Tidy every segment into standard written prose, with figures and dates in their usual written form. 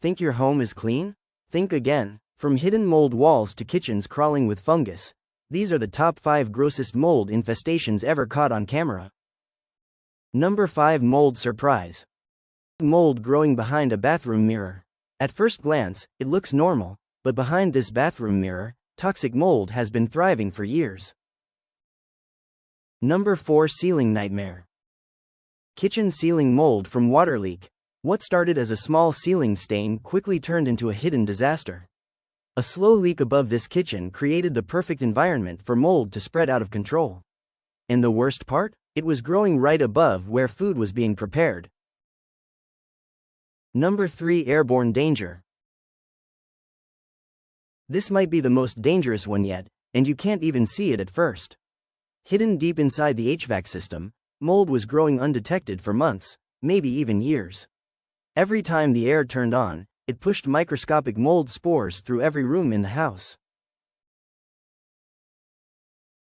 Think your home is clean? Think again. From hidden mold walls to kitchens crawling with fungus, these are the top 5 grossest mold infestations ever caught on camera. Number 5. Mold surprise. Mold growing behind a bathroom mirror. At first glance, it looks normal, but behind this bathroom mirror, toxic mold has been thriving for years. Number 4. Ceiling nightmare. Kitchen ceiling mold from water leak. What started as a small ceiling stain quickly turned into a hidden disaster. A slow leak above this kitchen created the perfect environment for mold to spread out of control. And the worst part? It was growing right above where food was being prepared. Number 3. Airborne danger. This might be the most dangerous one yet, and you can't even see it at first. Hidden deep inside the HVAC system, mold was growing undetected for months, maybe even years. Every time the air turned on, it pushed microscopic mold spores through every room in the house.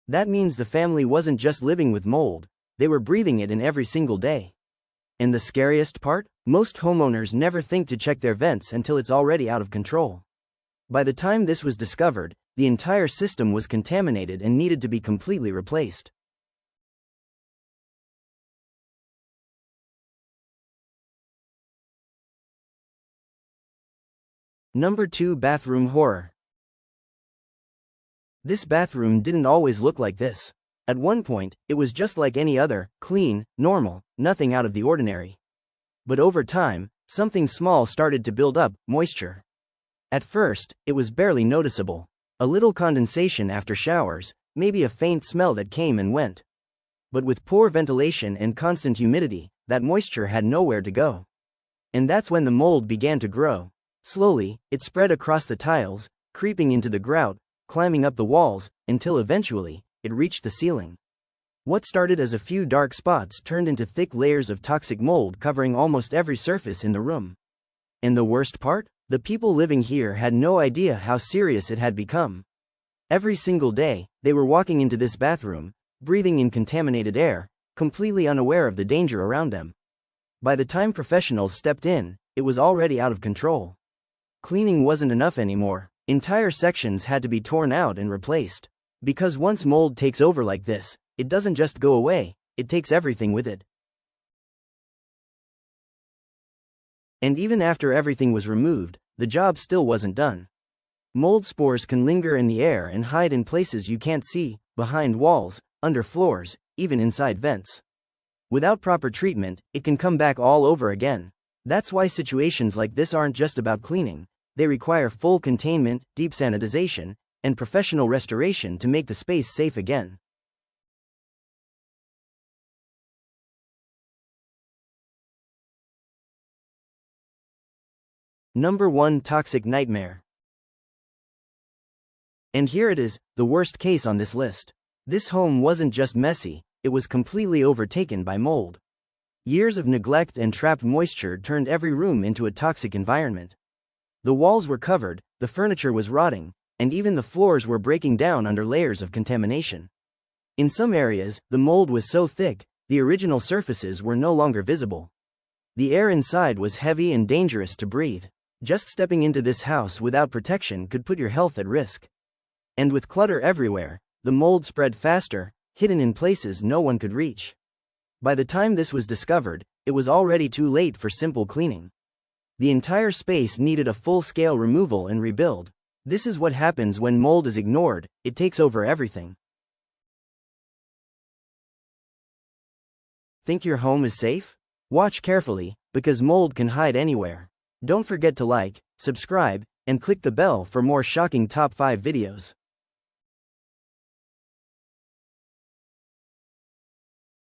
That means the family wasn't just living with mold, they were breathing it in every single day. And the scariest part? Most homeowners never think to check their vents until it's already out of control. By the time this was discovered, the entire system was contaminated and needed to be completely replaced. Number 2. Bathroom horror. This bathroom didn't always look like this. At one point, it was just like any other, clean, normal, nothing out of the ordinary. But over time, something small started to build up: moisture. At first, it was barely noticeable. A little condensation after showers, maybe a faint smell that came and went. But with poor ventilation and constant humidity, that moisture had nowhere to go. And that's when the mold began to grow. Slowly, it spread across the tiles, creeping into the grout, climbing up the walls, until eventually, it reached the ceiling. What started as a few dark spots turned into thick layers of toxic mold covering almost every surface in the room. And the worst part? The people living here had no idea how serious it had become. Every single day, they were walking into this bathroom, breathing in contaminated air, completely unaware of the danger around them. By the time professionals stepped in, it was already out of control. Cleaning wasn't enough anymore. Entire sections had to be torn out and replaced. Because once mold takes over like this, it doesn't just go away, it takes everything with it. And even after everything was removed, the job still wasn't done. Mold spores can linger in the air and hide in places you can't see, behind walls, under floors, even inside vents. Without proper treatment, it can come back all over again. That's why situations like this aren't just about cleaning, they require full containment, deep sanitization, and professional restoration to make the space safe again. Number 1. Toxic nightmare. And here it is, the worst case on this list. This home wasn't just messy, it was completely overtaken by mold. Years of neglect and trapped moisture turned every room into a toxic environment. The walls were covered, the furniture was rotting, and even the floors were breaking down under layers of contamination. In some areas, the mold was so thick, the original surfaces were no longer visible. The air inside was heavy and dangerous to breathe. Just stepping into this house without protection could put your health at risk. And with clutter everywhere, the mold spread faster, hidden in places no one could reach. By the time this was discovered, it was already too late for simple cleaning. The entire space needed a full-scale removal and rebuild. This is what happens when mold is ignored, it takes over everything. Think your home is safe? Watch carefully, because mold can hide anywhere. Don't forget to like, subscribe, and click the bell for more shocking top 5 videos.